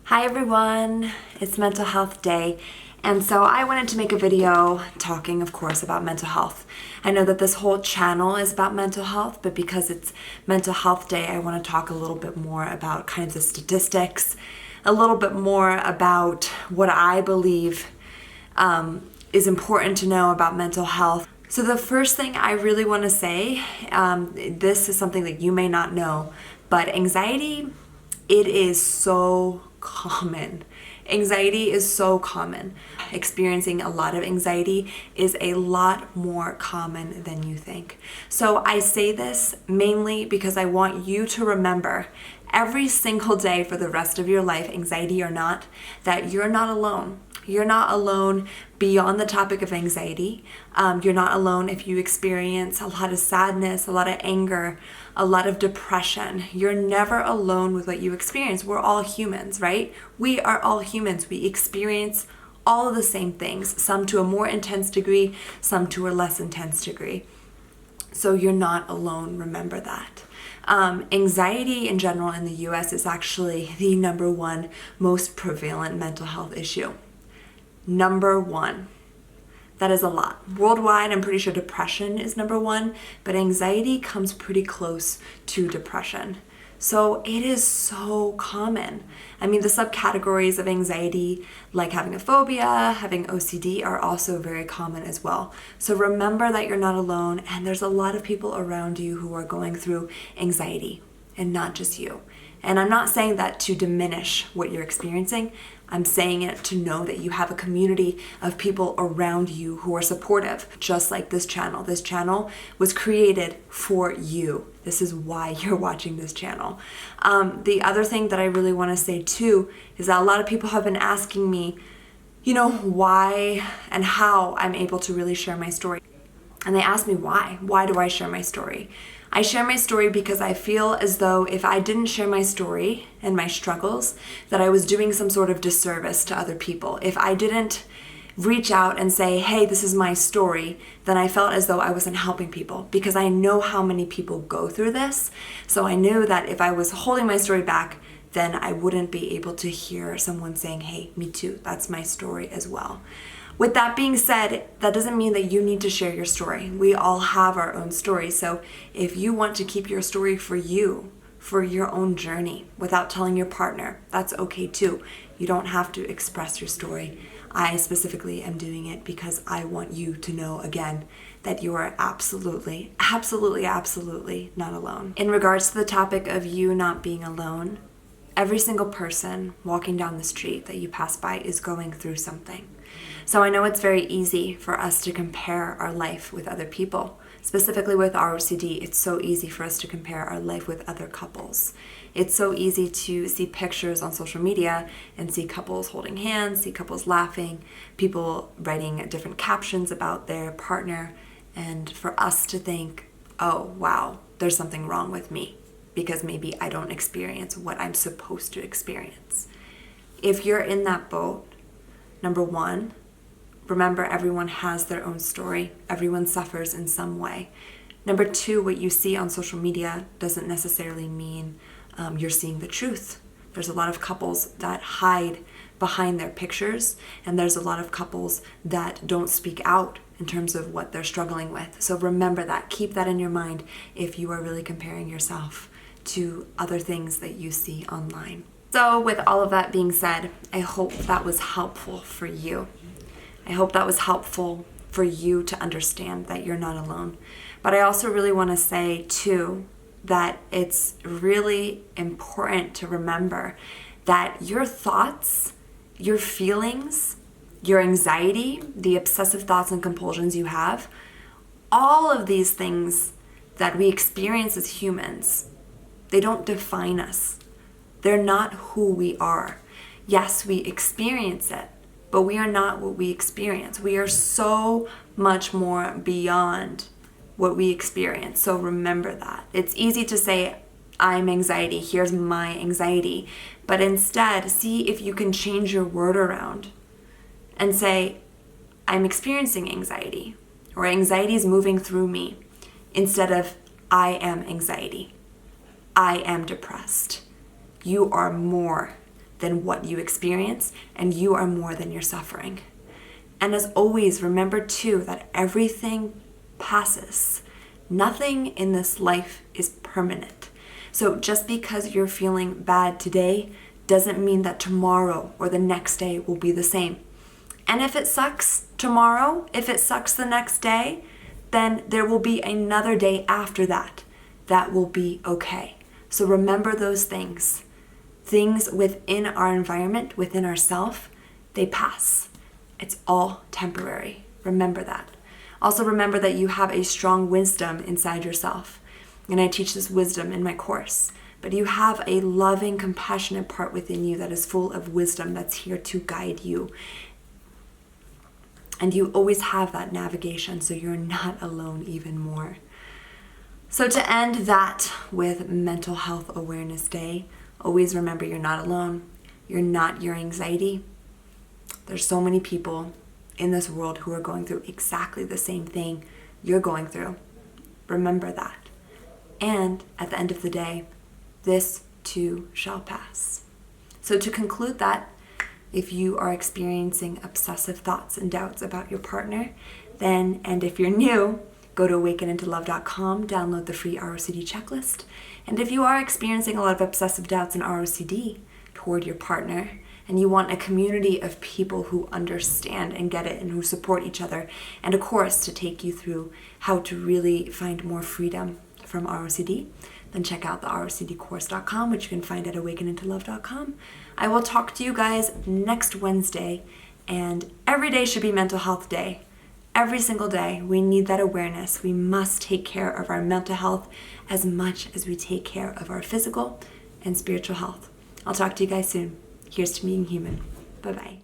Hi everyone, it's Mental Health Day, and so I wanted to make a video talking, of course, about mental health. I know that this whole channel is about mental health, but because it's Mental Health Day, I want to talk a little bit more about kind of the statistics, a little bit more about what I believe is important to know about mental health. So the first thing I really want to say, this is something that you may not know, but anxiety, it is so common. Anxiety is so common. Experiencing a lot of anxiety is a lot more common than you think. So I say this mainly because I want you to remember every single day for the rest of your life, anxiety or not, that you're not alone. You're not alone beyond the topic of anxiety. You're not alone if you experience a lot of sadness, a lot of anger, a lot of depression. You're never alone with what you experience. We're all humans, right? We are all humans. We experience all of the same things, some to a more intense degree, some to a less intense degree. So you're not alone, remember that. Anxiety in general in the US is actually the number one most prevalent mental health issue. Number one. That is a lot. Worldwide, I'm pretty sure depression is number one, but anxiety comes pretty close to depression. So it is so common. I mean, the subcategories of anxiety, like having a phobia, having OCD, are also very common as well. So remember that you're not alone, and there's a lot of people around you who are going through anxiety, and not just you. And I'm not saying that to diminish what you're experiencing. I'm saying it to know that you have a community of people around you who are supportive, just like this channel. This channel was created for you. This is why you're watching this channel. The other thing that I really want to say too is that a lot of people have been asking me, why and how I'm able to really share my story. And they ask me why. Why do I share my story? I share my story because I feel as though if I didn't share my story and my struggles, that I was doing some sort of disservice to other people. If I didn't reach out and say, hey, this is my story, then I felt as though I wasn't helping people because I know how many people go through this. So I knew that if I was holding my story back, then I wouldn't be able to hear someone saying, hey, me too, that's my story as well. With that being said, that doesn't mean that you need to share your story. We all have our own story. So if you want to keep your story for you, for your own journey, without telling your partner, that's okay too. You don't have to express your story. I specifically am doing it because I want you to know again that you are absolutely, absolutely, absolutely not alone. In regards to the topic of you not being alone, every single person walking down the street that you pass by is going through something. So I know it's very easy for us to compare our life with other people. Specifically with ROCD, it's so easy for us to compare our life with other couples. It's so easy to see pictures on social media and see couples holding hands, see couples laughing, people writing different captions about their partner, and for us to think, oh, wow, there's something wrong with me because maybe I don't experience what I'm supposed to experience. If you're in that boat, number one, remember everyone has their own story. Everyone suffers in some way. Number two, what you see on social media doesn't necessarily mean you're seeing the truth. There's a lot of couples that hide behind their pictures, and there's a lot of couples that don't speak out in terms of what they're struggling with. So remember that. Keep that in your mind if you are really comparing yourself to other things that you see online. So with all of that being said, I hope that was helpful for you. I hope that was helpful for you to understand that you're not alone. But I also really want to say too that it's really important to remember that your thoughts, your feelings, your anxiety, the obsessive thoughts and compulsions you have, all of these things that we experience as humans, they don't define us. They're not who we are. Yes, we experience it, but we are not what we experience. We are so much more beyond what we experience. So remember that. It's easy to say, I'm anxiety, here's my anxiety. But instead, see if you can change your word around and say, I'm experiencing anxiety, or anxiety is moving through me, instead of I am anxiety. I am depressed. You are more than what you experience, and you are more than your suffering. And as always, remember too that everything passes. Nothing in this life is permanent. So just because you're feeling bad today doesn't mean that tomorrow or the next day will be the same. And if it sucks tomorrow, if it sucks the next day, then there will be another day after that that will be okay. So remember those things. Things within our environment, within ourself, they pass. It's all temporary. Remember that. Also remember that you have a strong wisdom inside yourself. And I teach this wisdom in my course. But you have a loving, compassionate part within you that is full of wisdom that's here to guide you. And you always have that navigation, so you're not alone even more. So to end that with Mental Health Awareness Day, always remember you're not alone. You're not your anxiety. There's so many people in this world who are going through exactly the same thing you're going through. Remember that. And at the end of the day, this too shall pass. So to conclude that, if you are experiencing obsessive thoughts and doubts about your partner, then, and if you're new, go to awakenintolove.com, download the free ROCD checklist. And if you are experiencing a lot of obsessive doubts and ROCD toward your partner, and you want a community of people who understand and get it and who support each other, and a course to take you through how to really find more freedom from ROCD, then check out the ROCDcourse.com, which you can find at awakenintolove.com. I will talk to you guys next Wednesday, and every day should be Mental Health Day. Every single day, we need that awareness. We must take care of our mental health as much as we take care of our physical and spiritual health. I'll talk to you guys soon. Here's to being human. Bye-bye.